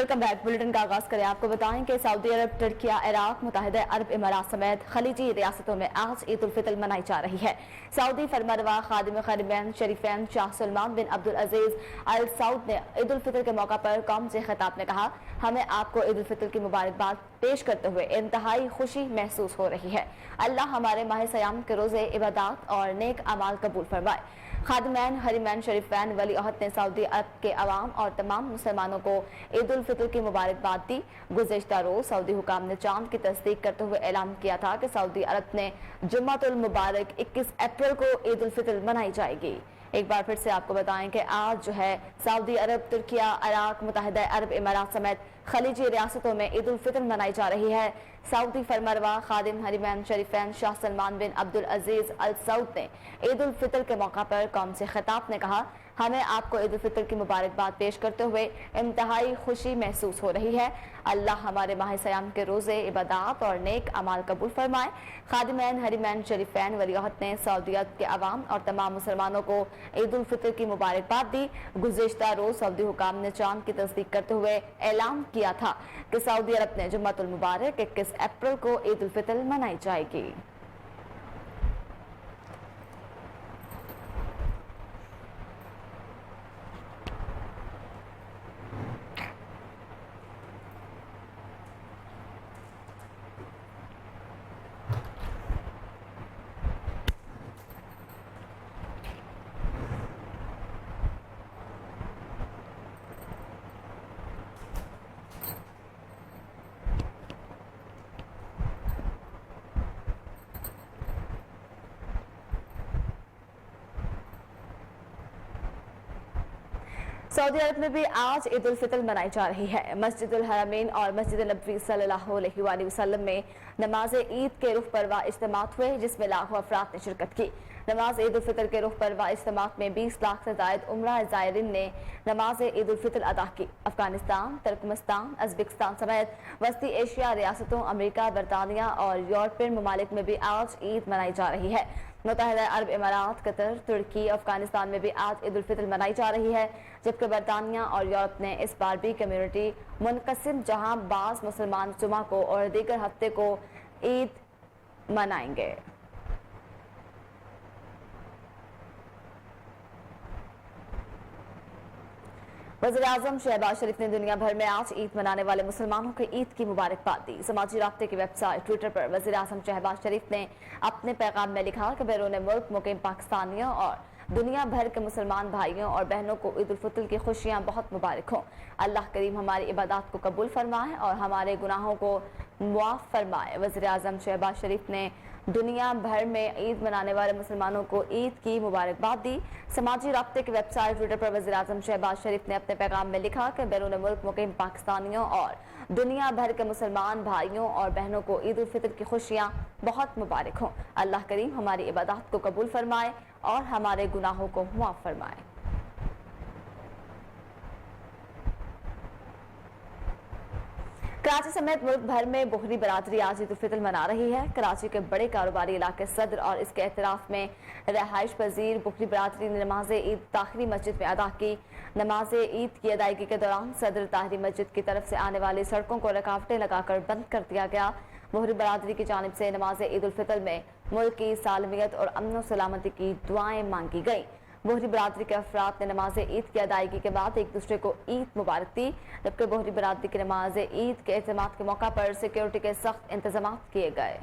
Welcome back. Bulletin का आगाज करें। आपको बताएं कि सऊदी अरब, तुर्किया, इराक, मुत्तहिदा अरब इमारात समेत खलीजी रियासतों में आज ईद उल फितर मनाई जा रही है। सऊदी फरमारवा खादिम खरीमैन शरीफैन शाह सलमान बिन अब्दुल अजीज अल सऊद ने ईद उल फितर के मौका पर कौम से खिताब में कहा, हमें आपको ईद उल फितर की मुबारकबाद पेश करते हुए इंतहाई खुशी महसूस हो रही है। अल्लाह हमारे माह सयाम के रोजे इबादत और नेक अमाल कबूल फरमाए। खादिमैन हरीमैन शरीफैन वली अहद ने सऊदी अरब के अवाम और तमाम मुसलमानों को ईद उल फितर की मुबारकबाद दी। गुज़िश्ता रोज सऊदी हुकाम ने चांद की तस्दीक करते हुए ऐलान किया था कि सऊदी अरब ने जुम्मतुल मुबारक 21 अप्रैल को ईद उल फितर मनाई जाएगी। एक बार फिर से आपको बताएं कि आज जो है सऊदी अरब, तुर्किया, इराक, मुत्तहिदा अरब इमारात समेत खलीजी रियासतों में ईद उल फितर मनाई जा रही है। सऊदी फरमारवा खादिम हरीमैन शरीफैन शाह सलमान बिन अब्दुल अजीज अल सऊद ने ईद उल फितर के मौका पर कौम से खिताब ने कहा, हमें आपको ईद उल फितर की मुबारकबाद पेश करते हुए इंतहाई खुशी महसूस हो रही है। अल्लाह हमारे माह सयाम के रोजे इबादत और नेक अमाल कबूल फरमाए। खादिमैन हरीमैन शरीफैन वली अहद ने सऊदी अरब के अवाम और तमाम मुसलमानों को ईद उल फितर की मुबारकबाद दी। गुज़िश्ता रोज सऊदी हुकाम ने चांद की तस्दीक करते हुए ऐलान किया था कि सऊदी अरब ने जुम्मतुल मुबारक 21 अप्रैल को ईद उल फितर मनाई जाएगी। सऊदी अरब में भी आज ईद उल फितर मनाई जा रही है। मस्जिदुल हरमैन और मस्जिद नबवी सल्लल्लाहु अलैहि वसल्लम में नमाज ईद के रुख पर इज्तिमात हुए, जिसमें लाखों अफराद ने शिरकत की। नमाज ईद उल फितर के रुख पर इज्तिमात में 20 लाख से जायद उम्रा ज़ायरीन ने नमाज ईद उल फितर अदा की। अफगानिस्तान, तुर्कमेनिस्तान, उज़्बेकिस्तान समेत वस्ती एशिया रियासतों, अमेरिका, बरतानिया और यूरोपियन ममालिक में भी आज ईद मनाई जा रही है। मुत्तहिदा अरब इमारात, कतर, तुर्की, अफगानिस्तान में भी आज ईद उल फितर मनाई जा रही है, जबकि बरतानिया और यूरोप ने इस बार भी कम्युनिटी मुनक़सिम, जहां बाज़ मुसलमान जुमा को और दीगर हफ्ते को ईद मनाएंगे। वज़ीर-ए-आज़म शहबाज शरीफ ने दुनिया भर में आज ईद मनाने वाले मुसलमानों को ईद की मुबारकबाद दी। समाजी राब्ते की वेबसाइट ट्विटर पर वज़ीर-ए-आज़म शहबाज शरीफ ने अपने पैगाम में लिखा कि बैरून मुल्क मुकीम पाकिस्तानियों और दुनिया भर के मुसलमान भाइयों और बहनों को ईद उल फितर की खुशियाँ बहुत मुबारक हों। अल्लाह करीम हमारी इबादत को कबूल फरमाए और हमारे गुनाहों को मुआफ़ फरमाए। वज़ीर-ए-आज़म शहबाज शरीफ ने दुनिया भर में ईद मनाने वाले मुसलमानों को ईद की मुबारकबाद दी। समाजी राब्ते की वेबसाइट ट्विटर पर वज़ीर-ए-आज़म शहबाज शरीफ ने अपने पैगाम में लिखा कि बैरून मुल्क मुकीम पाकिस्तानियों और दुनिया भर के मुसलमान भाइयों और बहनों को ईद उल फितर की खुशियाँ बहुत मुबारक हों। अल्लाह करीम हमारी इबादत को कबूल फरमाए और हमारे गुनाहों को मुआफ़ फरमाए। कराची समेत मुल्क भर में बोहरी बरादरी आज ईद उल फितर मना रही है। कराची के बड़े कारोबारी इलाके सदर और इसके एतराफ में रहाइश पजीर बोहरी बरादरी ने नमाज ईद ताहिरी मस्जिद में अदा की। नमाज ईद की अदायगी के दौरान सदर ताहिरी मस्जिद की तरफ से आने वाली सड़कों को रुकावटें लगाकर बंद कर दिया गया। बोहरी बरादरी की जानिब से नमाज ईद उल फितर में मुल्क की सालमियत और अमन व सलामती की दुआएं मांगी गई। बोहरी बरादरी के अफराद ने नमाज ईद की अदायगी के बाद एक दूसरे को ईद मुबारक दी, जबकि बोहरी बरादरी की नमाज ईद के एहतमाम के मौका पर सिक्योरिटी के सख्त इंतजाम किए गए।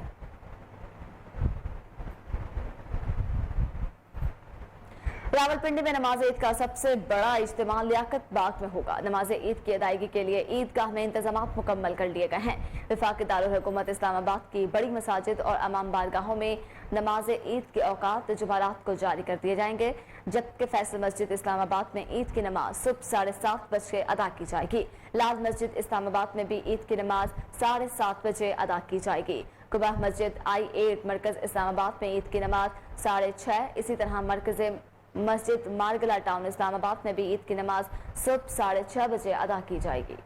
रावलपिंडी में नमाज ईद का सबसे बड़ा इज्तिमा लियाकत बाग में होगा। नमाज ईद की अदायगी के लिए ईदगाह में इंतजाम मुकम्मल कर लिए गए हैं। वफाकी दारुल हुकूमत इस्लामाबाद की बड़ी मसाजिद और अमाम बारगाहों में नमाज ईद के औकात जुमारात को जारी कर दिए जाएंगे, जबकि फैसल मस्जिद इस्लामाबाद में ईद की नमाज सुबह 7:30 बजे अदा की जाएगी। लाल मस्जिद इस्लामाबाद में भी ईद की नमाज 7:30 बजे अदा की जाएगी। कुबाह मस्जिद I8 मरकज इस्लामाबाद में ईद की नमाज 6:30। इसी तरह मरकज मस्जिद मारगला टाउन इस्लामाबाद में भी ईद की नमाज सुबह 6:30 बजे अदा की जाएगी।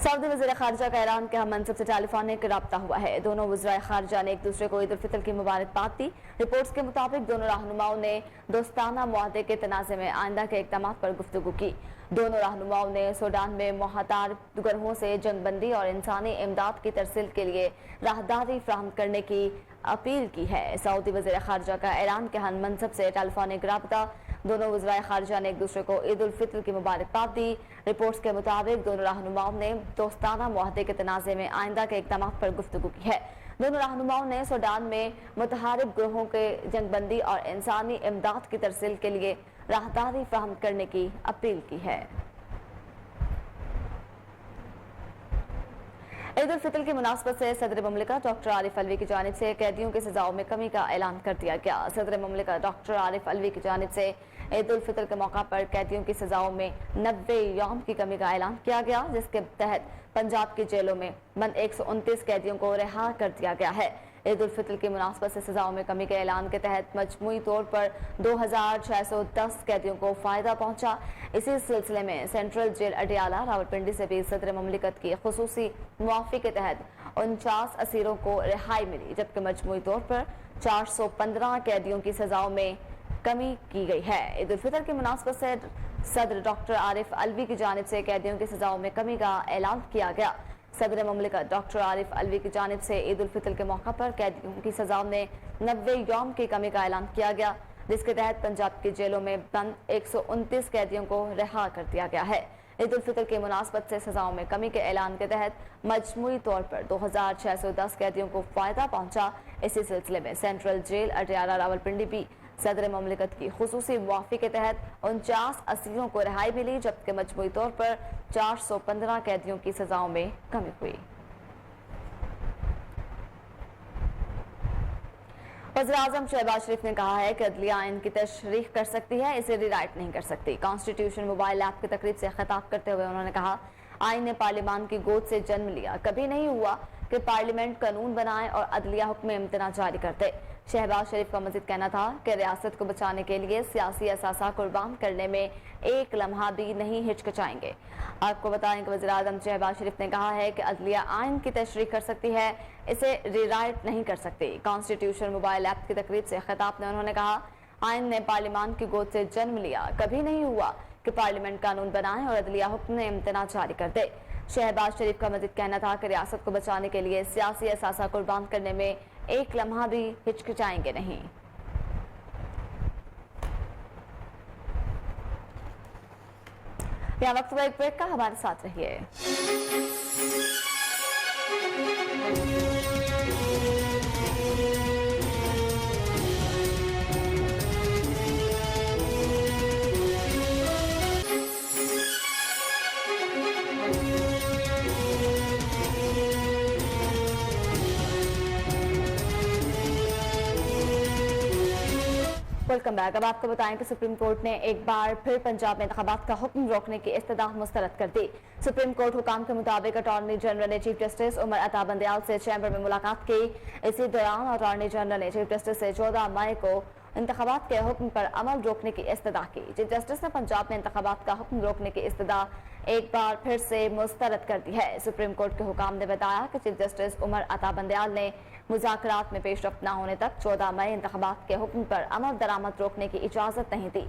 सऊदी वज़ीर ख़ारिजा का ईरान के हम मनसब से टेलीफोनिक रब्ता हुआ है। दोनों वज़ीर ख़ारिजा ने एक दूसरे को ईद उल फितर की मुबारकबाद दी। रिपोर्ट्स के मुताबिक दोनों रहनुमाओं ने दोस्ताना मुआहदे के तनाज़े में आइंदा के इक़दाम पर गुफ्तगू की। दोनों रहनुमाओं ने सूडान में मुहतार गरोहों से जंगबंदी और इंसानी इमदाद की तरसील के लिए राहदारी फराहम करने की अपील की है। सऊदी वज़ीर ख़ारिजा का ईरान के हम मनसब से टेलीफोनिक रब्ता। दोनों वज़ीर ख़ारिजा ने एक दूसरे को ईद उल फितर की मुबारकबाद दी। रिपोर्ट्स के मुताबिक दोनों रहनुमाओं ने दोस्ताना मुआहदे के तनाज़े में आइंदा के इक़दाम पर गुफ्तगू की है। दोनों रहनुमाओं ने सूडान में मुतहारिब ग्रोहों के जंगबंदी और इंसानी इमदाद की तरसील के लिए राहदारी फराहम करने की अपील की है। ईद उल फितर की मुनासबत से सदर मुमलिकत डॉक्टर आरिफ अलवी की जानिब से कैदियों की सजाओं में कमी का ऐलान कर दिया गया। सदर मुमलिकत डॉक्टर आरिफ अलवी की जानिब से ईद उल फितर के मौका पर कैदियों की सजाओं में 90 यौम की कमी का ऐलान किया गया, जिसके तहत पंजाब की जेलों में बंद 129 कैदियों को रिहा कर दिया गया है। ईद उल फितर की मुनासबत से सजाओं में कमी के ऐलान के तहत मजमूई तौर पर 2610 कैदियों को फायदा पहुंचा। इसी सिलसिले में सेंट्रल जेल अडियाला रावलपिंडी से भी सदर मुमलिकत की खुसूसी मुआफ़ी के तहत 49 असीरों को रिहाई मिली, जबकि मजमूई तौर पर 415 कैदियों की सजाओं में कमी की गई है। ईद उल फितर की मुनासबत से सदर डॉक्टर आरिफ अलवी की जानिब से कैदियों की सजाओं में कमी का ऐलान किया गया। सदर मुमलिकत डॉक्टर आरिफ अलवी की जानिब से ईद उल फितर के मौका पर कैदियों की सजाओं में 90 यौम की कमी का ऐलान किया गया, जिसके तहत पंजाब की जेलों में बंद 129 कैदियों को रिहा कर दिया गया है। ईद उल फितर की मुनासबत से सजाओं में कमी के ऐलान के तहत मजमूई तौर पर 2610 कैदियों को फायदा पहुंचा। इसी सिलसिले में सेंट्रल जेल अडियाला रावलपिंडी भी सदर मुमलिकत की खुसूसी मुआफ़ी के तहत 49 असीरों को रिहाई मिली, जबकि मजमूई तौर पर 415 कैदियों की सजाओं में कमी हुई। वज़ीर-ए-आज़म शहबाज शरीफ ने कहा है कि अदलिया आइन की तशरीह कर सकती है, इसे रीराइट नहीं कर सकती। कॉन्स्टिट्यूशन मोबाइल ऐप की तकरीब से खिताब करते हुए उन्होंने कहा, आइन ने पार्लियामान की गोद से जन्म लिया, कभी नहीं हुआ कि पार्लियामेंट कानून बनाए और अदलिया हुक्म इम्तना जारी करते। शहबाज शरीफ का मजीद कहना था कि रियासत को बचाने के लिए सियासी असासा कुर्बान करने में एक लम्हा भी नहीं हिचकिचाएंगे। आपको बताएं कि वज़ीर-ए-आज़म शहबाज शरीफ ने कहा है कि अदलिया आइन की तशरीह कर सकती है, इसे रीराइट नहीं कर सकती। कॉन्स्टिट्यूशन मोबाइल ऐप की तकरीब से खिताब में उन्होंने कहा, आइन ने पार्लियामान की गोद से जन्म लिया, कभी नहीं हुआ कि पार्लियामेंट कानून बनाए और अदलिया हुक्म इम्तना जारी कर दे। शहबाज शरीफ का मजीद कहना था कि रियासत को बचाने के लिए सियासी असासा कुर्बान करने में एक लम्हा भी हिचकिचाएंगे नहीं। यहाँ वक्त हुआ एक ब्रेक का, हमारे साथ रहिए। Welcome back. अब आपको बताएं कि सुप्रीम कोर्ट ने एक बार फिर पंजाब में इंतखाबात का हुक्म रोकने की इस्तदा मुस्तरद कर दी। सुप्रीम कोर्ट हुकाम के मुताबिक अटॉर्नी जनरल ने चीफ जस्टिस उमर अता बंदयाल से चैम्बर में मुलाकात की। इसी दौरान अटॉर्नी जनरल ने चीफ जस्टिस से 14 मई को इंतखाबात के हुक्म पर अमल रोकने की इस्तदा की। चीफ जस्टिस ने पंजाब में इंतखाबात का हुक्म रोकने की इस्तदा एक बार फिर से मुस्तरद कर दी है। सुप्रीम कोर्ट के हुकाम ने बताया कि चीफ जस्टिस उमर अता बंदयाल ने मुज़ाकरात में पेशरफ्त न होने तक 14 मई इंतखाबात के हुक्म पर अमल दरामद रोकने की इजाज़त नहीं दी।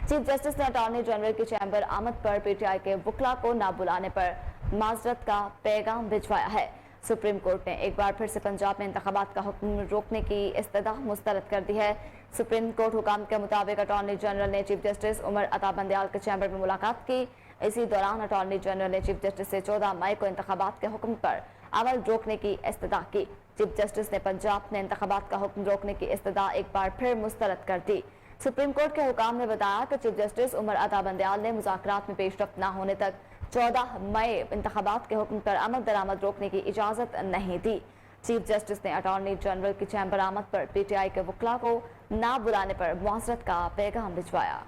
चीफ जस्टिस ने अटॉर्नी जनरल की चैम्बर आमद पर पीटीआई के वकला को न बुलाने पर माजरत का पैगाम भिजवाया है। सुप्रीम कोर्ट ने एक बार फिर से पंजाब में इंतखाबात का हुक्म रोकने की इस्तदा मुस्तरद कर दी है। सुप्रीम कोर्ट हुकाम के मुताबिक अटॉर्नी जनरल ने चीफ जस्टिस उमर अता बंदयाल के चैम्बर में मुलाकात की। इसी दौरान अटॉर्नी जनरल ने चीफ जस्टिस से 14 मई को इंतखाबात के हुक्म पर अमल रोकने की इस्तदा की। चीफ जस्टिस ने पंजाब में इंतखाबात का हुक्म रोकने की इस्तदा एक बार फिर मुस्तरद कर दी। सुप्रीम कोर्ट के हुकाम ने बताया कि चीफ जस्टिस उमर अता बंदयाल ने मुज़ाकरात में पेशरफ्त न होने तक 14 मई इंतखाबात के हुक्म पर अमल दरामद रोकने की इजाज़त नहीं दी। चीफ जस्टिस ने अटॉर्नी जनरल की चैम्बर आमद पर पीटीआई के वकला को न बुलाने पर मुआज़रत का पैगाम भिजवाया।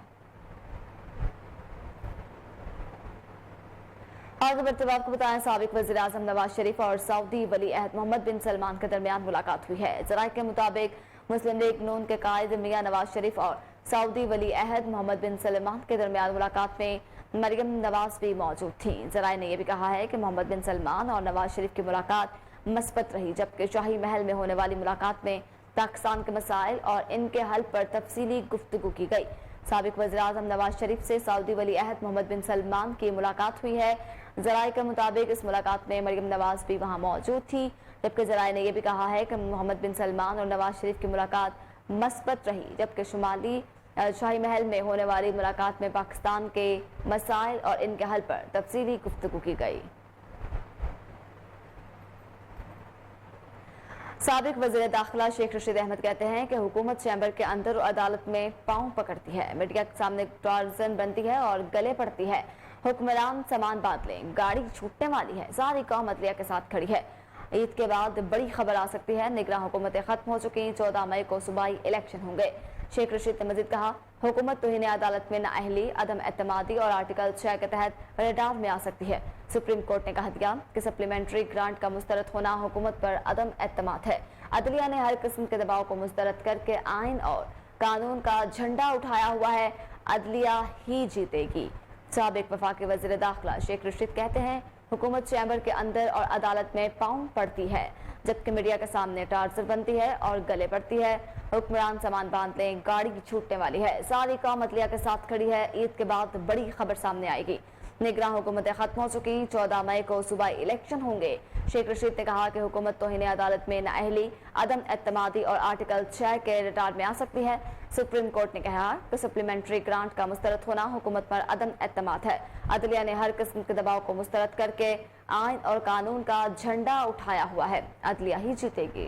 आगे बढ़ते हुए आपको बताएं, साबिक वज़ीर आज़म नवाज शरीफ और सऊदी वली अहद मोहम्मद बिन सलमान के दरमियान मुलाकात हुई है। ज़राए के मुताबिक मुस्लिम लीग नून के कायद मियां नवाज शरीफ और सऊदी वली अहद मोहम्मद बिन सलमान के दरमियान मुलाकात में मरियम नवाज भी मौजूद थीं। जराये ने यह भी कहा है कि मोहम्मद बिन सलमान और नवाज शरीफ की मुलाकात मस्बत रही, जबकि शाही महल में होने वाली मुलाकात में पाकिस्तान के मसाइल और इनके हल पर तफसीली गुफ्तगू की गई। साबिक वज़ीर-ए-आज़म नवाज शरीफ से सऊदी वली अहद मोहम्मद बिन सलमान की मुलाकात हुई है। जराये के मुताबिक इस मुलाकात में मरियम नवाज भी वहां मौजूद थी, जबकि जराये ने यह भी कहा है कि मोहम्मद बिन सलमान और नवाज शरीफ की मुलाकात मस्बत रही, जबकि शुमाली शाही महल में होने वाली मुलाकात में पाकिस्तान के मसाइल और इनके हल पर तफसीली गुफ्तगू की गई। साबिक वज़ीर दाखिला शेख रशीद अहमद कहते हैं कि हुकूमत चैम्बर के अंदर और अदालत में पांव पकड़ती है, मीडिया के सामने टार्जन बनती है और गले पड़ती है। हुक्मरान सामान बांध लें, गाड़ी छूटने वाली है, सारी कौम अदलिया के साथ खड़ी है। ईद के बाद बड़ी खबर आ सकती है, निगरान हुकूमतें खत्म हो चुकी, 14 मई को सूबाई इलेक्शन होंगे। शेख रशीद ने मजीद कहा, हुकूमत तौहीन अदालत में नाअहली, अदम एतमादी और आर्टिकल 6 के तहत रडार में आ सकती है। सुप्रीम कोर्ट ने कहा दिया कि सप्लीमेंट्री ग्रांट का मुस्तरद होना हुकूमत पर अदम एतमाद है। अदलिया ने हर किस्म के दबाव को मुस्तरद करके आइन और कानून का झंडा उठाया हुआ है, अदलिया ही जीतेगी। साबिक वफाकी वज़ीर दाखिला शेख रशीद कहते हैं, हुकूमत चैम्बर के अंदर और अदालत में पांव पड़ती है, जबकि मीडिया के सामने टार्जर बनती है और गले पड़ती है। हुक्मरान सामान बांध लें, गाड़ी छूटने वाली है, सारी कौम अदलिया के साथ खड़ी है। ईद के बाद बड़ी खबर सामने आएगी, निगरान हुकूमतें खत्म हो चुकी, 14 मई को सूबाई इलेक्शन होंगे। शेख रशीद ने कहा कि हुकूमत तौहीन अदालत में नाअहली, अदम एतमादी और आर्टिकल 6 के रिटार्ड में आ सकती है। सुप्रीम कोर्ट ने कहा कि सप्लीमेंट्री ग्रांट का मुस्तरद होना हुकूमत पर अदम एतमाद है। अदलिया ने हर किस्म के दबाव को मुस्तरद करके आइन और कानून का झंडा उठाया हुआ है, अदलिया ही जीतेगी।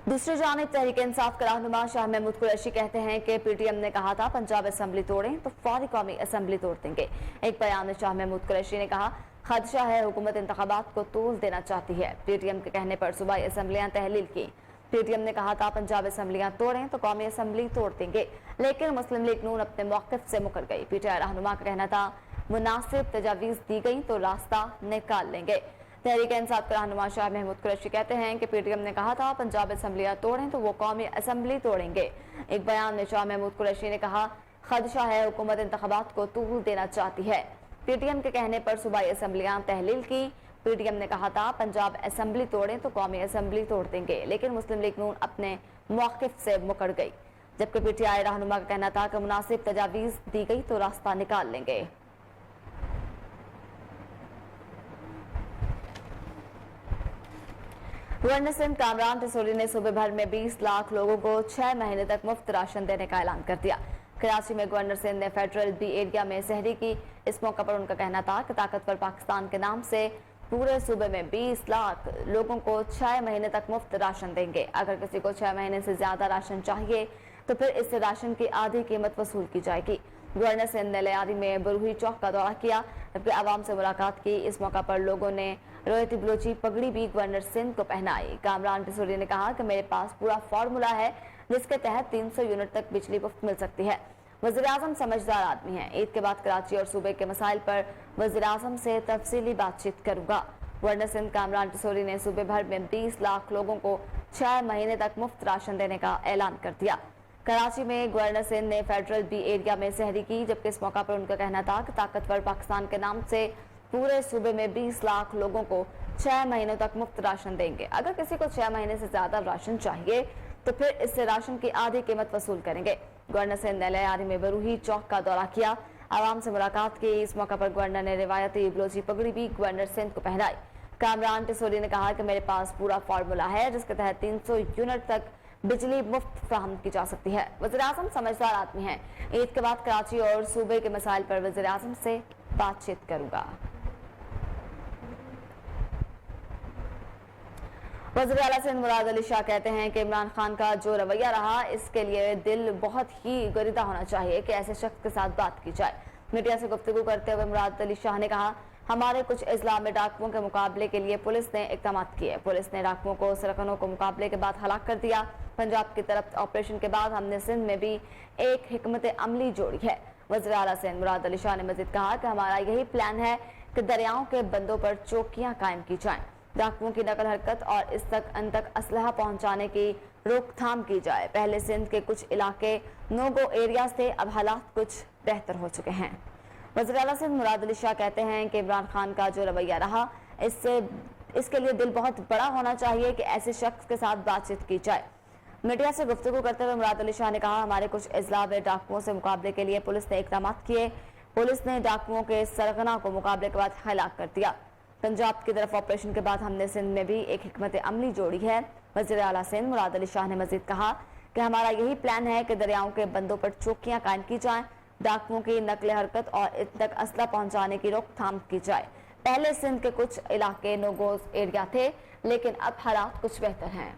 दूसरी जानिब तहरीक इंसाफ के रहनुमा शाह महमूद कुरैशी कहते हैं कि पीटीएम ने कहा था पंजाब असेंबली तोड़ें तो फौरी कौमी असेंबली तोड़ देंगे। एक बयान में शाह महमूद कुरैशी ने कहा, खदशा है हुकूमत इंतखाबात को तूल देना चाहती है। पीटीएम के कहने पर सूबाई असेंबलियां तहलील की। पीटीएम ने कहा था पंजाब असेंबलियां तोड़ें तो कौमी असेंबली तोड़ देंगे, लेकिन मुस्लिम लीग नून अपने मौक़िफ़ से मुकर गई। पीटीआई रहनुमा का कहना था मुनासिब तजावीज़ दी गई तो रास्ता निकाल लेंगे। तहरीक इंसाफ के रहनुमा शाह महमूद कुरैशी कहते हैं कि पीटीएम ने कहा था पंजाब असेंबलियां तोड़ें तो वो कौमी असेंबली तोड़ेंगे। एक बयान में शाह महमूद कुरैशी ने कहा, खदशा है हुकूमत इंतखाबात को तूल देना चाहती है। पीटीएम के कहने पर सूबाई असेंबलियां तहलील की। पीटीएम ने कहा था पंजाब असेंबली तोड़ें तो कौमी असेंबली तोड़ देंगे, लेकिन मुस्लिम लीग नून अपने मौक़िफ़ से मुकर गई। जबकि पीटीआई रहनुमा का कहना था कि मुनासिब तजावीज़ दी गई तो रास्ता निकाल लेंगे। गवर्नर सिंध कामरान टिसोली ने सूबे भर में 20 लाख लोगों को 6 महीने तक मुफ्त राशन देने का ऐलान कर दिया। कराची में गवर्नर सिंध ने फेडरल बी एरिया में सहरी की। इस मौके पर उनका कहना था कि ताकतवर पाकिस्तान के नाम से पूरे सूबे में 20 लाख लोगों को 6 महीने तक मुफ्त राशन देंगे। अगर किसी को 6 महीने से ज्यादा राशन चाहिए तो फिर इससे राशन की आधी कीमत वसूल की जाएगी। गवर्नर सिंध ने लियारी में बरूही चौक का दौरा किया, जबकि आवाम से मुलाकात की। इस मौका पर लोगों ने रोयती बलोची पगड़ी भी गवर्नर सिंध को पहनाई। कामरान टिसोली ने कहा कि मेरे पास पूरा फार्मूला है जिसके तहत 300 यूनिट तक बिजली मुफ्त मिल सकती है। वज़ीर-ए-आज़म समझदार आदमी हैं। ईद के बाद कराची और सूबे के मसाइल पर वज़ीर-ए-आज़म से तफसीली बातचीत करूंगा। गवर्नर सिंध कामरान टिसोली ने सूबे भर में 20 लाख लोगों को 6 महीने तक मुफ्त राशन देने का ऐलान कर दिया। कराची में गवर्नर सिंध ने फेडरल बी एरिया में सहरी की, जबकि इस मौका पर उनका कहना था कि ताकतवर पाकिस्तान के नाम से पूरे सूबे में 20 लाख लोगों को 6 महीनों तक मुफ्त राशन देंगे। अगर किसी को 6 महीने से ज्यादा राशन चाहिए तो फिर इससे राशन की आधी कीमत वसूल करेंगे। गवर्नर सिंध ने लियारी में बरूही चौक का दौरा किया, आवाम से मुलाकात की। इस मौका पर गवर्नर ने रिवायती बलोची पगड़ी भी गवर्नर सिंध को पहनाई। कामरान टिसोली ने कहा कि मेरे पास पूरा फार्मूला है जिसके तहत 300 यूनिट तक बिजली मुफ्त फराहम की जा सकती है। वज़ीर-ए-आज़म समझदार आदमी हैं। ईद के बाद कराची और सूबे के मसाइल पर वज़ीर-ए-आज़म से बातचीत करूंगा। वज़ीर आला सिंध मुराद अली शाह कहते हैं कि इमरान खान का जो रवैया रहा इसके लिए दिल बहुत ही गरिदा होना चाहिए कि ऐसे शख्स के साथ बात की जाए। मीडिया से गुफ्तगू करते हुए मुराद अली शाह ने कहा, हमारे कुछ अजला में डाकुओं के मुकाबले के लिए पुलिस ने इक़दाम किए। पुलिस ने डाकुओं को सरगनों को मुकाबले के बाद हलाक कर दिया। पंजाब की तरफ ऑपरेशन के बाद हमने सिंध में भी एक हिकमत अमली जोड़ी है। वज़ीर आला सिंध मुराद अली शाह ने मजीद कहा कि हमारा यही प्लान है कि दरियाओं के बंदों पर चौकियां कायम की जाएं। ڈاکوؤں کی نقل حرکت اور اس تک ان تک اسلحہ پہنچانے کی روک تھام کی جائے۔ پہلے سندھ کے کچھ علاقے نو گو ایریاز تھے، اب حالات کچھ بہتر ہو چکے ہیں۔ وزیر اعلیٰ سندھ مراد علی شاہ کہتے ہیں کہ عمران خان کا جو رویہ رہا اس کے لیے دل بہت بڑا ہونا چاہیے کہ ایسے شخص کے ساتھ بات چیت کی جائے۔ میڈیا سے گفتگو کرتے ہوئے مراد علی شاہ نے کہا، ہمارے کچھ اضلاع میں ڈاکوؤں سے مقابلے کے لیے پولیس نے اقدامات کیے۔ پولیس نے ڈاکوؤں کے سرغنہ کو مقابلے کے بعد ہلاک کر دیا۔ پنجاب کی طرف آپریشن کے بعد ہم نے سندھ میں بھی ایک حکمت عملی جوڑی ہے۔ وزیر اعلیٰ سندھ مراد علی شاہ نے مزید کہا کہ ہمارا یہی پلان ہے کہ دریاؤں کے بندوں پر چوکیاں قائم کی جائیں، ڈاکوؤں کی نقل حرکت اور ان تک اسلحہ پہنچانے کی روک تھام کی جائے۔ پہلے سندھ کے کچھ علاقے نو گوز ایریا تھے، لیکن اب حالات کچھ بہتر ہیں۔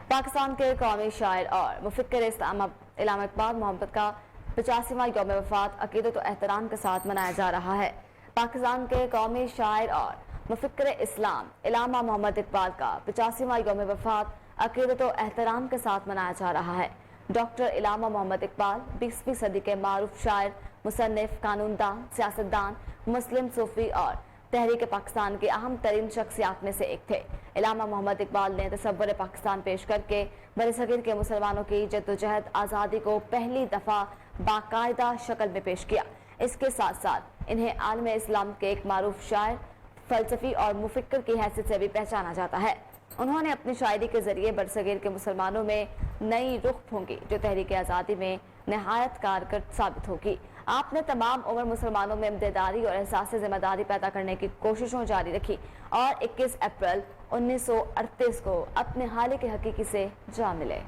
پاکستان کے قومی شاعر اور مفکر اسلام علامہ اقبال محمد کا 85واں یوم وفات عقیدت و احترام کے ساتھ منایا جا رہا ہے۔ پاکستان کے قومی شاعر اور مفکر اسلام علامہ محمد اقبال کا 85واں یوم وفات عقیدت و احترام کے ساتھ منایا جا رہا ہے۔ ڈاکٹر علامہ محمد اقبال 20ویں صدی کے معروف شاعر، مصنف، قانون دان، سیاستدان، مسلم صوفی اور تحریک پاکستان کی اہم ترین شخصیات میں سے ایک تھے۔ علامہ محمد اقبال نے تصور پاکستان پیش کر کے برصغیر کے مسلمانوں کی جدوجہد آزادی کو پہلی دفعہ باقاعدہ شکل میں پیش کیا۔ اس کے ساتھ ساتھ انہیں عالم اسلام کے ایک معروف شاعر، فلسفی اور مفکر کی حیثیت سے بھی پہچانا جاتا ہے۔ انہوں نے اپنی شاعری کے ذریعے برصغیر کے مسلمانوں میں نئی رخ پھونکی جو تحریک آزادی میں نہایت کارگر ثابت ہوگی۔ آپ نے تمام عمر مسلمانوں میں امتدادی اور احساس ذمہ داری پیدا کرنے کی کوششوں جاری رکھی اور 21 اپریل 1938 کو اپنے خالق حقیقی سے جا ملے۔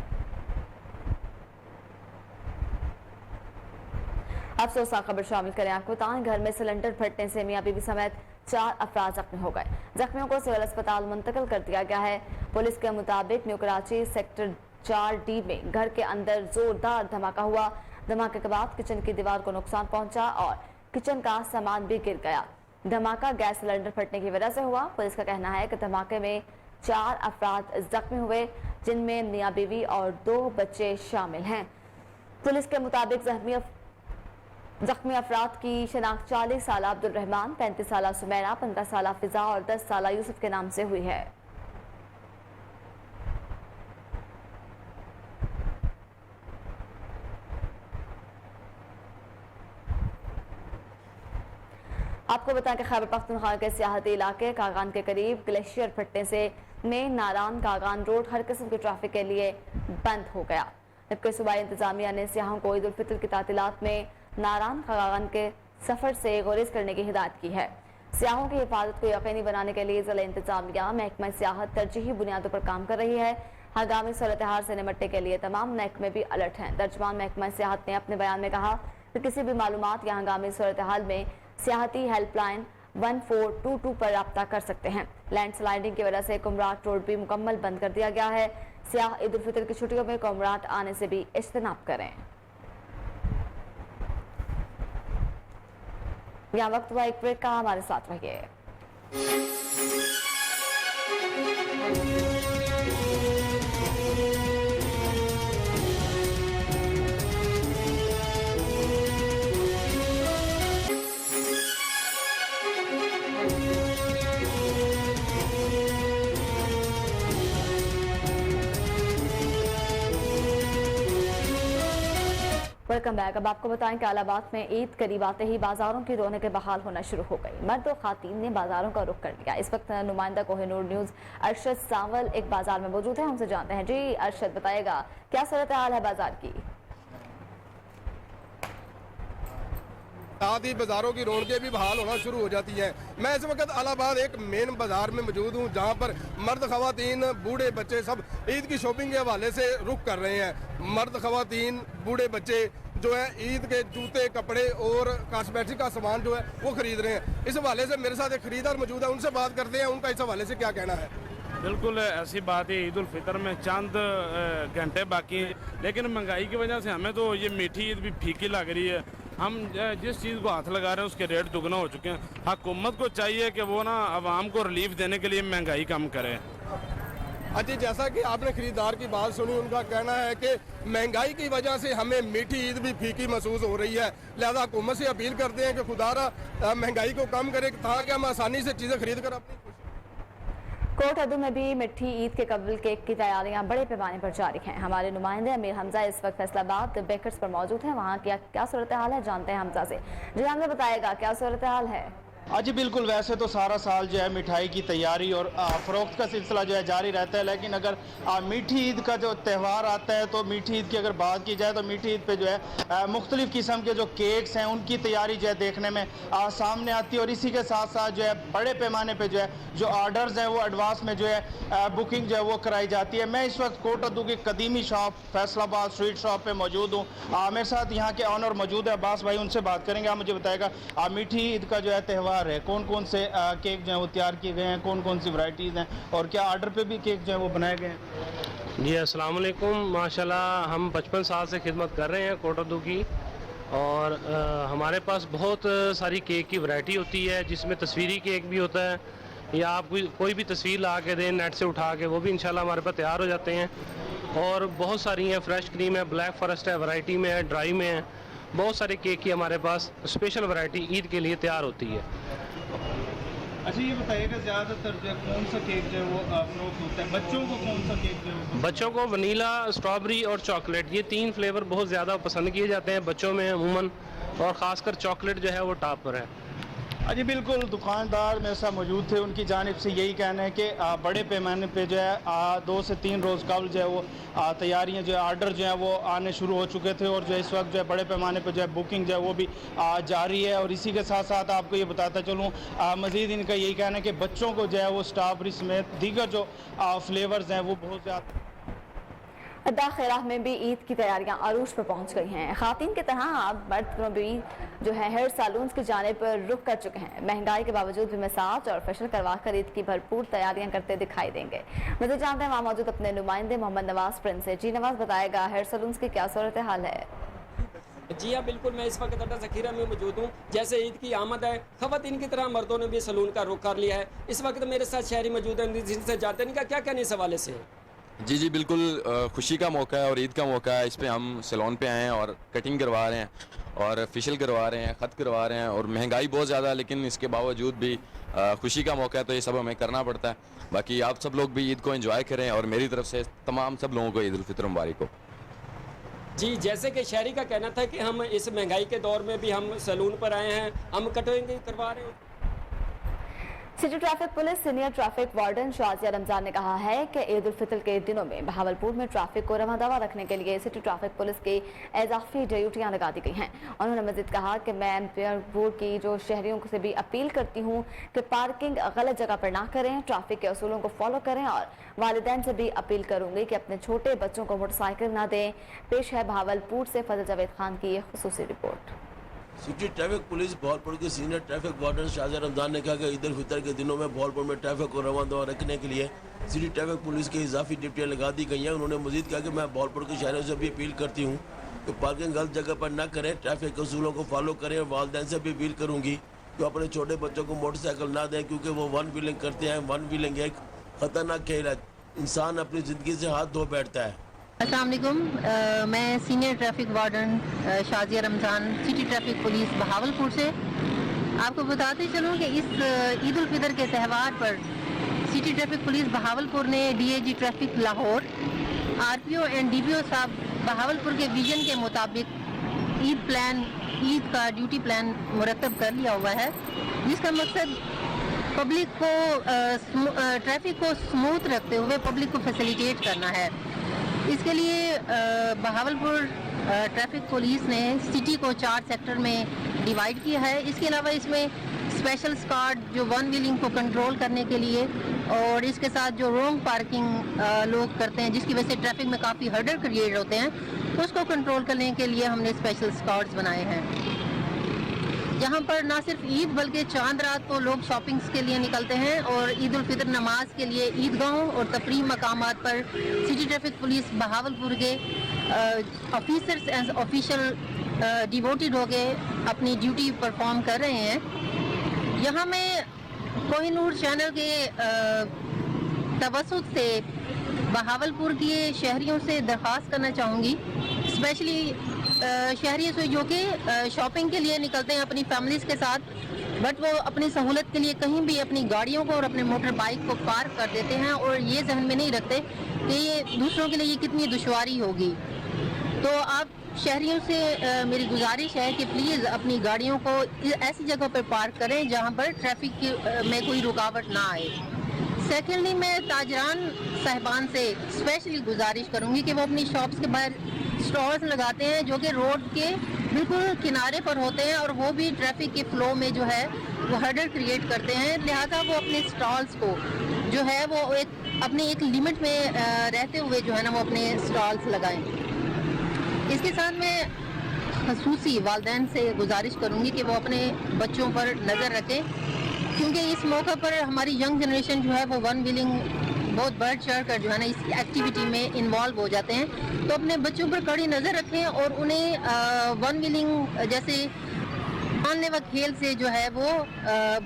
افسوسناک خبر شامل کریں آپ کو بتائیں، گھر میں سلنڈر پھٹنے سے میاں بیوی سمیت 4 افراد زخمی ہو گئے۔ زخمیوں کو سول اسپتال منتقل کر دیا گیا ہے۔ پولیس کے مطابق نیو کراچی سیکٹر 4D میں گھر کے اندر زوردار دھماکہ ہوا۔ دھماکے کے بعد کچن کی دیوار کو نقصان پہنچا اور کچن کا سامان بھی گر گیا۔ دھماکہ گیس سلنڈر پھٹنے کی وجہ سے ہوا۔ پولیس کا کہنا ہے کہ دھماکے میں 4 افراد زخمی ہوئے، جن میں میاں بیوی اور 2 بچے شامل ہیں۔ پولیس کے مطابق زخمی افراد کی شناخت 40 سالہ عبد الرحمان، 35 سالہ سمیرہ، 15 سالہ فضا اور 10 سالہ یوسف کے نام سے ہوئی ہے۔ آپ کو بتائیں کہ خیبر پختونخوا کے سیاحتی علاقے کاغان کے قریب گلیشیئر پھٹنے سے مین ناران کاغان روڈ ہر قسم کی ٹریفک کے لیے بند ہو گیا۔ جبکہ صوبائی انتظامیہ نے سیاحوں کو عید الفطر کی تعطیلات میں ناران کاغان کے سفر سے گریز کرنے کی ہدایت کی ہے۔ سیاحوں کی حفاظت کو یقینی بنانے کے لیے ضلع انتظامیہ محکمہ سیاحت ترجیحی بنیادوں پر کام کر رہی ہے۔ ہنگامی صورتحال سے نمٹنے کے لیے تمام محکمے بھی الرٹ ہیں۔ ترجمان محکمہ سیاحت نے اپنے بیان میں کہا کہ کسی بھی معلومات یا ہنگامی صورتحال میں سیاحتی ہیلپ لائن 1422 پر رابطہ کر سکتے ہیں۔ لینڈ سلائیڈنگ کی وجہ سے کمراٹ روڈ بھی مکمل بند کر دیا گیا ہے۔ سیاح عید الفطر کی چھٹیوں میں کمراٹ آنے سے بھی اجتناب کریں۔ یہاں وقت ہوا ایک بریک کا، ہمارے ساتھ رہیے۔ Welcome back. اب آپ کو بتائیں کہ الہ آباد میں عید قریب آتے ہی بازاروں کی رونقیں بحال ہونا شروع ہو گئی۔ مرد و خواتین نے بازاروں کا رخ کر لیا۔ اس وقت نمائندہ کوہ نور نیوز ارشد ساول ایک بازار میں موجود ہے، ہم سے جانتے ہیں۔ جی ارشد، بتائیے گا کیا صورتحال ہے بازار کی؟ ساتھ ہی بازاروں کی رونقیں بھی بحال ہونا شروع ہو جاتی ہیں۔ میں اس وقت الہ آباد ایک مین بازار میں موجود ہوں، جہاں پر مرد خواتین بوڑھے بچے سب عید کی شاپنگ کے حوالے سے رخ کر رہے ہیں۔ مرد خواتین بوڑھے بچے جو ہے عید کے جوتے، کپڑے اور کاسمیٹک کا سامان جو ہے وہ خرید رہے ہیں۔ اس حوالے سے میرے ساتھ ایک خریدار موجود ہے، ان سے بات کرتے ہیں ان کا اس حوالے سے کیا کہنا ہے۔ بالکل ایسی بات ہے، عید الفطر میں چند گھنٹے باقی ہیں، لیکن مہنگائی کی وجہ سے ہمیں تو یہ میٹھی عید بھی پھیکی لگ رہی ہے۔ ہم جس چیز کو ہاتھ لگا رہے ہیں اس کے ریٹ دگنا ہو چکے ہیں۔ حکومت کو چاہیے کہ وہ نا عوام کو ریلیف دینے کے لیے مہنگائی کم کرے۔ अजी जैसा कि आपने खरीदार की बात सुनी, उनका कहना है कि महंगाई की वजह से हमें मीठी ईद भी फीकी महसूस हो रही है, लिहाजा हुकूमत से अपील करते हैं कि खुदारा महंगाई को कम करे ताकि हम आसानी से चीज़ें खरीद कर अपनी कोट अदू में भी मिठी ईद के कबल केक की तैयारियां बड़े पैमाने पर जारी हैं। हमारे नुमाइंदे अमीर हमजा इस वक्त फैसलाबाद बेकर्स पर मौजूद हैं। वहाँ क्या सूरत हाल है, जानते हैं हमजा से। जी हमजा बताएगा क्या सूरत हाल है। जी बिल्कुल, वैसे तो सारा साल जो है मिठाई की तैयारी और फ़रोख्त का सिलसिला जो है जारी रहता है, लेकिन अगर मीठी ईद का जो त्यौहार आता है तो मीठी ईद की अगर बात की जाए तो मीठी ईद पे जो है मुख्तलिफ़ किस्म के जो केक्स हैं उनकी तैयारी जो है देखने में सामने आती है। और इसी के साथ साथ जो है बड़े पैमाने पे जो है जो आर्डर्स हैं वो एडवांस में जो है बुकिंग जो है वो कराई जाती है। मैं इस वक्त कोट अदू की कदीमी शॉप फैसलाबाद स्वीट शॉप पर मौजूद हूँ। मेरे साथ यहाँ के ऑनर मौजूद है अब्बास भाई, उनसे बात करेंगे। आप मुझे बताएगा मीठी ईद का जो है त्यौहार है, कौन कौन से केक जो है वो तैयार किए गए हैं, कौन कौन सी वैरायटीज़ हैं और क्या आर्डर पे भी केक जो है वो बनाए गए हैं? जी अस्सलाम वालेकुम। माशाल्लाह हम 55 साल से खिदमत कर रहे हैं कोट अदू की, और हमारे पास बहुत सारी केक की वैरायटी होती है, जिसमें तस्वीरी केक भी होता है, या आप कोई भी तस्वीर ला के दें नेट से उठा के, वो भी इंशाल्लाह हमारे पास तैयार हो जाते हैं। और बहुत सारी हैं, फ्रेश क्रीम है, ब्लैक फॉरेस्ट है, वैरायटी में है, ड्राई में है, बहुत सारे केक की हमारे पास स्पेशल वैरायटी ईद के लिए तैयार होती है। अच्छा ये बताइएगा ज़्यादातर जो है कौन सा केक जो है वो फ़रोख्त होता है, बच्चों को कौन सा केक जो है? बच्चों को वनीला, स्ट्रॉबेरी और चॉकलेट, ये 3 फ्लेवर बहुत ज़्यादा पसंद किए जाते हैं बच्चों में अमूमन, और ख़ासकर चॉकलेट जो है वो टॉप पर है। जी बिल्कुल, दुकानदार मेरे साथ मौजूद थे, उनकी जानिब से यही कहना है कि बड़े पैमाने पे जो है 2 से 3 रोज़ कबल जो है वो तैयारियां जो है आर्डर जो है वो आने शुरू हो चुके थे, और जो है इस वक्त जो है बड़े पैमाने पे जो है बुकिंग जो है वो भी जारी है। और इसी के साथ साथ आपको ये बताता चलूँ मज़ीद इनका यही कहना है कि बच्चों को जो है वो स्ट्रॉबेरी समेत दीगर जो फ्लेवर्स हैं वो बहुत ज़्यादा। दाखिला में भी ईद की तैयारियां अरूज पर पहुंच गई हैं। खातिन की तरह अब मर्द भी जो है हेयर सैलून्स की जाने पर रुख कर चुके हैं। महंगाई के बावजूद भी मसाज और फेशियल करवा कर ईद की भरपूर तैयारियां करते दिखाई देंगे। मुझे जानते हैं वहाँ मौजूद अपने नुमाइंदे मोहम्मद नवाज प्रिंस से। जी नवाज बताएगा हेयर सैलून्स की क्या सूरत हाल है। जी हाँ बिल्कुल, मैं इस वक्त अड्डा ज़खीरा में मौजूद हूँ। जैसे ईद की आमद है, ख़वातीन की तरह मर्दों ने भी सैलून का रुख कर लिया है। इस वक्त मेरे साथ शहरी मौजूद हैं जिनसे जानते हैं इनका क्या कहने इस हवाले से। जी जी बिल्कुल, खुशी का मौका है और ईद का मौका है, इस पे हम सैलून पे आए हैं और कटिंग करवा रहे हैं और फेशियल करवा रहे हैं, ख़त करवा रहे हैं। और महंगाई बहुत ज़्यादा है, लेकिन इसके बावजूद भी खुशी का मौका है तो ये सब हमें करना पड़ता है। बाकी आप सब लोग भी ईद को एंजॉय करें और मेरी तरफ से तमाम सब लोगों को ईद उल फितर मुबारक हो। जी जैसे कि शहरी का कहना था कि हम इस महंगाई के दौर में भी हम सैलून पर आए हैं, हम कटिंग करवा रहे हैं। City traffic police senior traffic warden Shazia Ramzan ने कहा है कि ईद उल फितर के दिनों में बहावलपुर में ट्रैफिक को रवादावा रखने के लिए सिटी ट्रैफिक पुलिस की इजाफी ड्यूटियां लगा दी गई हैं। उन्होंने मजीद कहा कि मैं एम्पियर की जो शहरियों से भी अपील करती हूं कि पार्किंग गलत जगह पर ना करें, ट्रैफिक के असूलों को फॉलो करें, और वालिदैन से भी अपील करूंगी कि अपने छोटे बच्चों को मोटरसाइकिल ना दें। पेश है बहावलपुर से फजल जावेद खान की ये खुसूसी report. City traffic police Bahawalpur के senior traffic warden Shazia Ramzan ने कहा कि ईद उल फितर के दिनों में बहावलपुर में ट्रैफिक को रवाना रखने के लिए सिटी ट्रैफिक पुलिस की इजाफी ड्यूटियाँ लगा दी गई हैं। उन्होंने मजीद कहा कि मैं बहावलपुर के शहरों से भी अपील करती हूँ कि पार्किंग गलत जगह पर ना करें, ट्रैफिक के असूलों को फॉलो करें, और वालिदैन से भी अपील करूँगी कि अपने छोटे बच्चों को मोटरसाइकिल ना दें, क्योंकि वो वन व्हीलिंग करते हैं। वन व्हीलिंग एक ख़तरनाक खेल है, इंसान अपनी ज़िंदगी से हाथ धो बैठता है। अस्सलाम वालेकुम, मैं senior traffic warden Shazia Ramzan city traffic police Bahawalpur से आपको बताते चलूँ कि इस ईद उल फितर के त्यौहार पर सिटी ट्रैफिक पुलिस बहावलपुर ने DAG traffic Lahore, RPO and DPO साहब बहावलपुर के विजन के मुताबिक ईद का ड्यूटी प्लान मुरतब कर लिया हुआ है, जिसका मकसद पब्लिक को ट्रैफिक को स्मूथ रखते हुए पब्लिक को फैसिलिटेट करना है। इसके लिए बहावलपुर ट्रैफिक पुलिस ने सिटी को 4 सेक्टर में डिवाइड किया है। इसके अलावा इसमें स्पेशल स्क्वाड जो वन व्हीलिंग को कंट्रोल करने के लिए, और इसके साथ जो रॉन्ग पार्किंग लोग करते हैं जिसकी वजह से ट्रैफिक में काफ़ी हर्डल क्रिएट होते हैं, तो उसको कंट्रोल करने के लिए हमने स्पेशल स्क्वाड्स बनाए हैं। यहाँ पर ना सिर्फ ईद बल्कि चांद रात को लोग शॉपिंग्स के लिए निकलते हैं, और ईद उल फितर नमाज के लिए ईदगाहों और तफरीह मकामात पर सिटी ट्रैफिक पुलिस बहावलपुर के ऑफिसर्स एंड ऑफिशियल डिवोटेड होके अपनी ड्यूटी परफॉर्म कर रहे हैं। यहाँ मैं कोहिनूर चैनल के तवसुत से बहावलपुर के शहरियों से दरख्वास्त करना चाहूँगी, स्पेशली शहरी से जो कि शॉपिंग के लिए निकलते हैं अपनी फैमिलीज़ के साथ, बट वो अपनी सहूलत के लिए कहीं भी अपनी गाड़ियों को और अपने मोटर बाइक को पार्क कर देते हैं और ये जहन में नहीं रखते कि ये दूसरों के लिए ये कितनी दुश्वारी होगी। तो आप शहरियों से मेरी गुजारिश है कि प्लीज़ अपनी गाड़ियों को ऐसी जगह पर पार्क करें जहाँ पर ट्रैफिक में कोई रुकावट ना आए। सेकेंडली, मैं ताजरान साहिबान से स्पेशली गुजारिश करूँगी कि वो अपनी शॉप्स के बाहर स्टॉल्स लगाते हैं जो कि रोड के बिल्कुल किनारे पर होते हैं और वो भी ट्रैफिक के फ्लो में जो है वो हर्डल क्रिएट करते हैं, लिहाजा वो अपने स्टॉल्स को जो है वो अपनी एक लिमिट में रहते हुए जो है ना वो अपने स्टॉल्स लगाएं। इसके साथ मैं खसूसी वालिदैन से गुजारिश करूँगी कि वो अपने बच्चों पर नज़र रखें, क्योंकि इस मौके पर हमारी यंग जनरेशन जो है वो वन व्हीलिंग बहुत बढ़ चढ़ कर जो है ना इस एक्टिविटी में इन्वॉल्व हो जाते हैं। तो अपने बच्चों पर कड़ी नज़र रखें और उन्हें वन व्हीलिंग जैसे जानलेवा खेल से जो है वो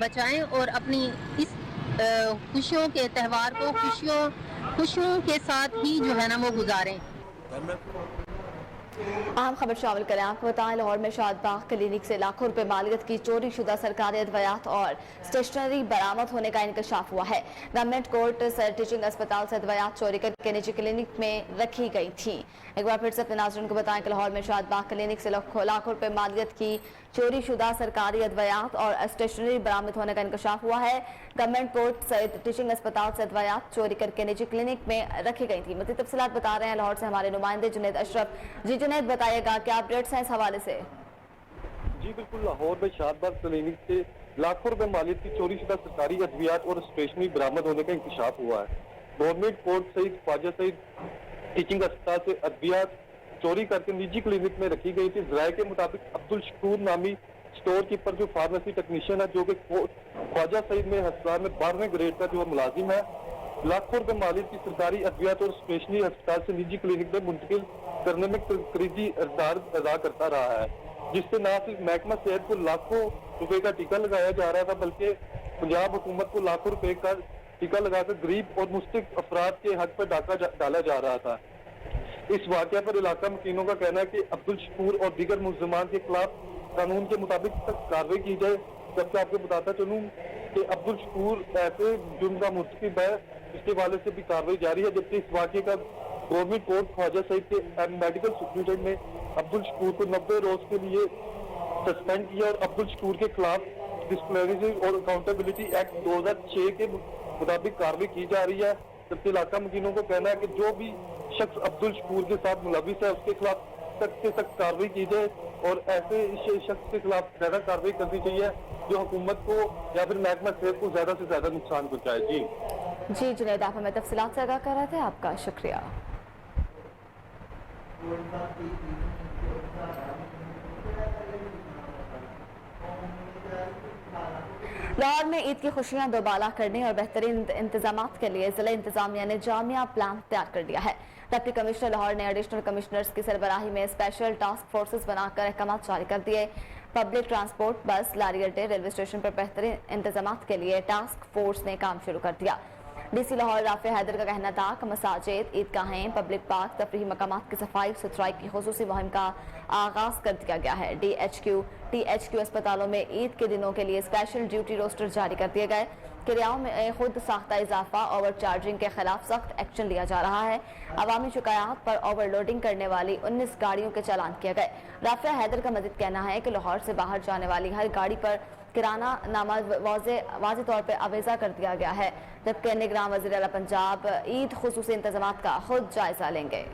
बचाएं और अपनी इस खुशियों के त्यौहार को खुशियों के साथ ही जो है ना वो गुजारें। अहम खबर शामिल करें। आपको बताएं, लाहौर में शादबाग क्लिनिक से लाखों रुपए मालियत की चोरी शुदा सरकारी अद्वियात और स्टेशनरी बरामद होने का इंकशाफ हुआ है। गवर्नमेंट कोर्ट सर टीचिंग अस्पताल से अद्वियात चोरी करके निजी क्लिनिक में रखी गई थी। एक बार फिर से अपने नाज़रीन को बताएं कि लाहौर में शादबाग क्लिनिक से लाखों रुपए मालियत की चोरी शुदा सरकारी अद्वियात और स्टेशनरी बरामद होने का इंकशाफ हुआ है। गवर्नमेंट कोर्ट सर टीचिंग अस्पताल से अद्वियात चोरी करके निजी क्लिनिक में रखी गई थी। मज़ीद तफसीलात बता रहे हैं लाहौर से हमारे नुमाइंदे जुनैद अशरफ। जी जुनैद, बताइएगा क्या अपडेट्स हैं इस हवाले से? जी बिल्कुल, लाहौर में शादबाग क्लिनिक से लाखों रुपए मालियत की चोरी शुदा सरकारी अद्वियात और स्टेशनरी बरामद होने का इंकशाफ हुआ है। Government court Saeed Khawaja Saeed teaching अस्पताल से अद्वियात चोरी करके निजी क्लिनिक में रखी गई थी। ज़राए के मुताबिक अब्दुल शकूर नामी स्टोर कीपर जो फार्मेसी टेक्नीशियन है, जो कि ख्वाजा सईद में अस्पताल में 12वें ग्रेड का जो मुलाजिम है, लाखों रुपए मालियत की सरकारी अद्वियात और स्टेशनरी अस्पताल से निजी क्लिनिक में मुंतकिल करने में करीबी इरदार अदा करता रहा है, जिससे न सिर्फ महकमा सेहत को लाखों रुपए का टीका लगाया जा रहा था, बल्कि पंजाब हुकूमत को लाखों रुपए का टीका लगाकर गरीब और मुस्तक अफराद के हक पर डाका डाला जा रहा था। इस वाक़या पर इलाका मकीनों का कहना है कि अब्दुल शकूर और दीगर मुल्ज़िमान के खिलाफ कानून के मुताबिक तक कार्रवाई की जाए। जबकि आपको बताता चलूँ कि अब्दुल शकूर ऐसे जुर्म का मुर्तकिब है, इसके वाले से भी कार्रवाई जारी है। जबकि इस वाक़े का गवर्नमेंट कोर्ट ख्वाजा सईद के मेडिकल सुपरिटेंडेंट ने अब्दुल शकूर को 90 रोज के लिए सस्पेंड किया और अब्दुल शकूर के खिलाफ डिस्प्लिनरी और अकाउंटेबिलिटी एक्ट 2006 के मुताबिक कार्रवाई की जा रही है। जबकि इलाका मकीनों को कहना है कि जो भी शख्स अब्दुल शकूर के साथ मुलविस है उसके खिलाफ सख्त से सख्त कार्रवाई की जाए और ऐसे शख्स के खिलाफ ज्यादा कार्रवाई करनी चाहिए जो हुकूमत को या फिर महकमा सेहत को ज्यादा से ज्यादा नुकसान पहुंचाए। जी जुनैद, आप हमें तफसीलात से आगाह कर रहे थे, आपका शुक्रिया। लाहौर में ईद की खुशियां दोबाला करने और बेहतरीन इंतजाम के लिए जिला इंतजामिया ने जामिया प्लान तैयार कर दिया है। डिप्टी कमिश्नर लाहौर ने एडिशनल कमिश्नर्स की सरबराही में स्पेशल टास्क फोर्सेस बनाकर अहकाम जारी कर दिए। पब्लिक ट्रांसपोर्ट, बस, लारी अड्डे, रेलवे स्टेशन पर बेहतरीन इंतजाम के लिए टास्क फोर्स ने काम शुरू कर दिया। डीसी लाहौर राफे हैदर का कहना था कि मसाजिद, ईदगाहें, पब्लिक पार्क, तफरीही मकामात की सफाई सुथराई की खुसूसी मुहिम का आगाज कर दिया गया है। टीएचक्यू अस्पतालों में ईद के दिनों के लिए स्पेशल ड्यूटी रोस्टर जारी कर दिए गए। किरायों में खुद साख्ता इजाफा, ओवर चार्जिंग के खिलाफ सख्त एक्शन लिया जा रहा है। अवामी शिकायत पर ओवरलोडिंग करने वाली 19 गाड़ियों के चालान किए गए। राफे हैदर का मजीद कहना है कि लाहौर से बाहर जाने वाली हर गाड़ी पर किराना नामा वाज़े तौर पर अवेजा कर दिया गया है। जबकि निगरान वज़ीर आला पंजाब ईद खुसूसी इंतजाम का खुद जायजा लेंगे।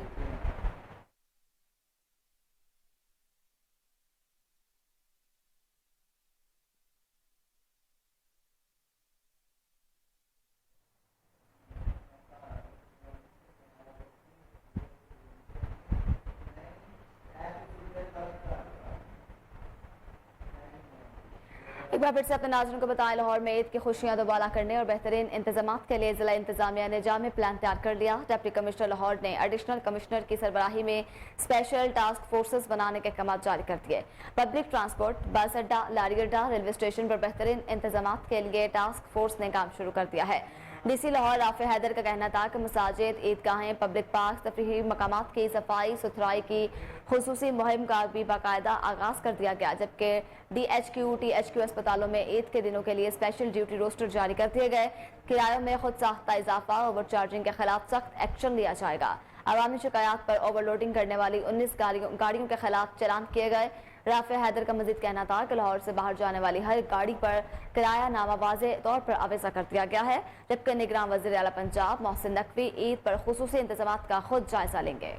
एक बार फिर से अपने नाज़रीन को बताएं, लाहौर में ईद की खुशियां दोबाला करने और बेहतरीन इंतजाम के लिए जिला इंतजामिया ने जामे प्लान तैयार कर लिया। डिप्टी कमिश्नर लाहौर ने एडिशनल कमिश्नर की सरबराही में स्पेशल टास्क फोर्सेस बनाने के अहकाम जारी कर दिए। पब्लिक ट्रांसपोर्ट, बस अड्डा, लारी अड्डा, रेलवे स्टेशन पर बेहतरीन इंतजाम के लिए टास्क फोर्स ने काम शुरू कर दिया है। DC लाहौर राफे हैदर का कहना था कि मसाजिद, ईदगाहें, पब्लिक पार्क, तफरीही मकामात की सफाई सुथराई की खुसूसी मुहिम का भी बाकायदा आगाज कर दिया गया, जबकि DHQ, THQ अस्पतालों में ईद के दिनों के लिए स्पेशल ड्यूटी रोस्टर जारी कर दिए गए। किरायों में खुद साख्ता इजाफा, ओवर चार्जिंग के खिलाफ सख्त एक्शन लिया जाएगा। अवामी शिकायत पर ओवरलोडिंग करने वाली 19 गाड़ियों के खिलाफ चालान किए गए। राफे हैदर का मजीद कहना था कि लाहौर से बाहर जाने वाली हर गाड़ी पर किराया नामा वाज़े तौर पर आवेजा कर दिया गया है, जबकि निगरान वज़ीर आला पंजाब मोहसिन नकवी ईद पर खुसूसी इंतजामात का खुद जायजा लेंगे।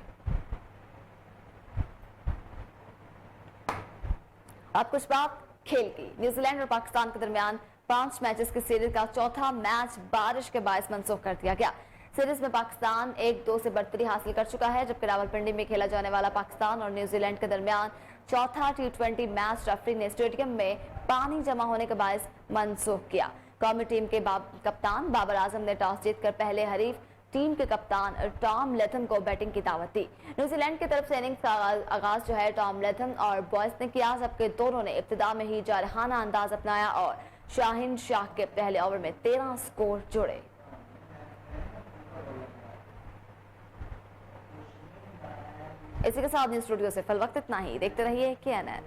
अब कुछ बात खेल की। न्यूजीलैंड और पाकिस्तान के दरमियान 5 मैचेस की सीरीज का चौथा मैच बारिश के बायस मनसूख कर दिया गया। सीरीज में पाकिस्तान 1-2 से बढ़तरी हासिल कर चुका है, जबकि रावलपिंडी में खेला जाने वाला पाकिस्तान और न्यूजीलैंड के दरमियान चौथा T20 मैच रेफरी ने स्टेडियम में पानी जमा होने के बायस मनसूख किया। कौमी टीम के कप्तान बाबर आजम ने टॉस जीतकर पहले हरीफ टीम के कप्तान टॉम लेथम को बैटिंग की दावत दी। न्यूजीलैंड की तरफ से इनिंग्स का आगाज जो है टॉम लेथम और बॉयस ने किया, जबकि दोनों ने इब्तिदा में ही जारहाना अंदाज अपनाया और शाहीन शाह के पहले ओवर में 13 स्कोर जोड़े। इसी के साथ न्यूज़ स्टूडियो से फिल वक्त इतना ही। देखते रहिए KNN।